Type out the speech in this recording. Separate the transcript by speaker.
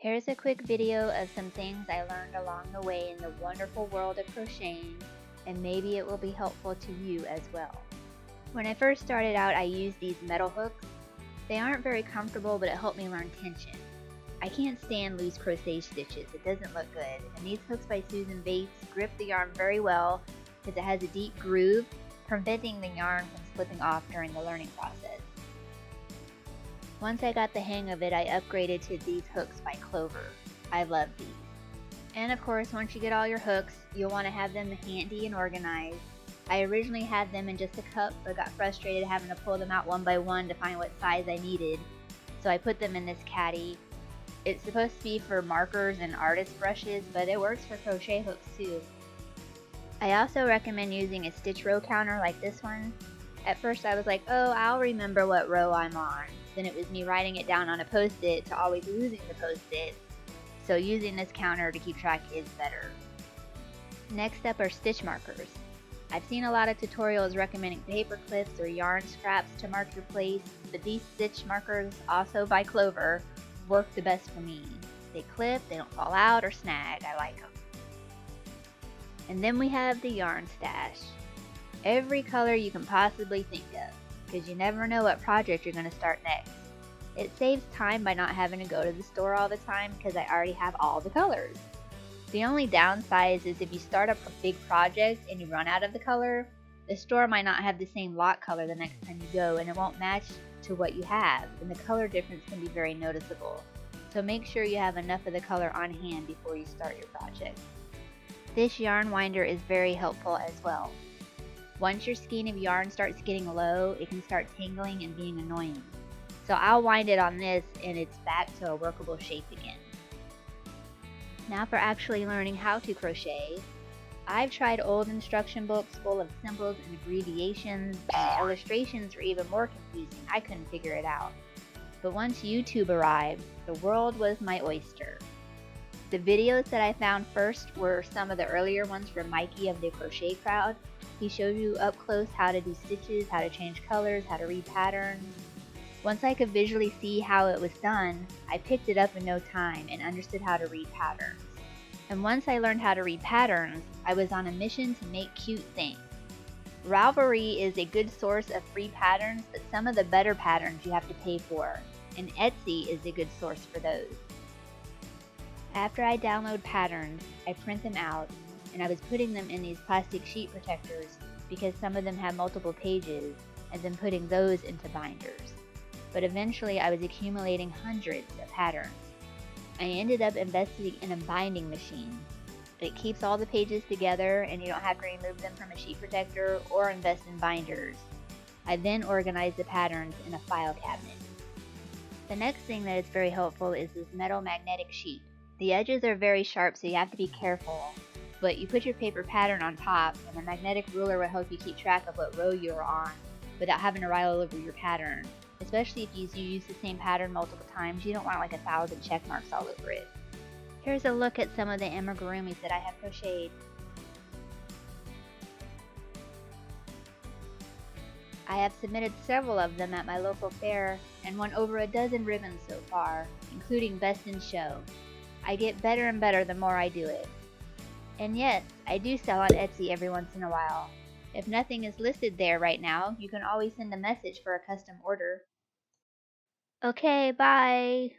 Speaker 1: Here's a quick video of some things I learned along the way in the wonderful world of crocheting, and maybe it will be helpful to you as well. When I first started out, I used these metal hooks. They aren't very comfortable, but it helped me learn tension. I can't stand loose crochet stitches, it doesn't look good, and these hooks by Susan Bates grip the yarn very well because it has a deep groove, preventing the yarn from slipping off during the learning process. Once I got the hang of it, I upgraded to these hooks by Clover. I love these. And of course, once you get all your hooks, you'll want to have them handy and organized. I originally had them in just a cup, but got frustrated having to pull them out one by one to find what size I needed. So I put them in this caddy. It's supposed to be for markers and artist brushes, but it works for crochet hooks too. I also recommend using a stitch row counter like this one. At first I was like, oh, I'll remember what row I'm on. Then it was me writing it down on a post-it to always losing the post-it. So using this counter to keep track is better. Next up are stitch markers. I've seen a lot of tutorials recommending paper clips or yarn scraps to mark your place, but these stitch markers, also by Clover, work the best for me. They clip, they don't fall out or snag, I like them. And then we have the yarn stash. Every color you can possibly think of, because you never know what project you're going to start next. It saves time by not having to go to the store all the time because I already have all the colors. The only downside is if you start up a big project and you run out of the color, the store might not have the same lot color the next time you go and it won't match to what you have, and the color difference can be very noticeable. So make sure you have enough of the color on hand before you start your project. This yarn winder is very helpful as well. Once your skein of yarn starts getting low, it can start tangling and being annoying. So I'll wind it on this and it's back to a workable shape again. Now for actually learning how to crochet. I've tried old instruction books full of symbols and abbreviations, and the illustrations were even more confusing. I couldn't figure it out. But once YouTube arrived, the world was my oyster. The videos that I found first were some of the earlier ones from Mikey of the Crochet Crowd. He showed you up close how to do stitches, how to change colors, how to read patterns. Once I could visually see how it was done, I picked it up in no time and understood how to read patterns. And once I learned how to read patterns, I was on a mission to make cute things. Ravelry is a good source of free patterns, but some of the better patterns you have to pay for, and Etsy is a good source for those. After I download patterns, I print them out, and I was putting them in these plastic sheet protectors because some of them have multiple pages, and then putting those into binders. But eventually I was accumulating hundreds of patterns. I ended up investing in a binding machine. It keeps all the pages together and you don't have to remove them from a sheet protector or invest in binders. I then organized the patterns in a file cabinet. The next thing that is very helpful is this metal magnetic sheet. The edges are very sharp, so you have to be careful, but you put your paper pattern on top and the magnetic ruler will help you keep track of what row you're on without having to write all over your pattern. Especially if you use the same pattern multiple times, you don't want like 1,000 check marks all over it. Here's a look at some of the amigurumis that I have crocheted. I have submitted several of them at my local fair and won over a dozen ribbons so far, including Best in Show. I get better and better the more I do it. And yes, I do sell on Etsy every once in a while. If nothing is listed there right now, you can always send a message for a custom order. Okay, bye!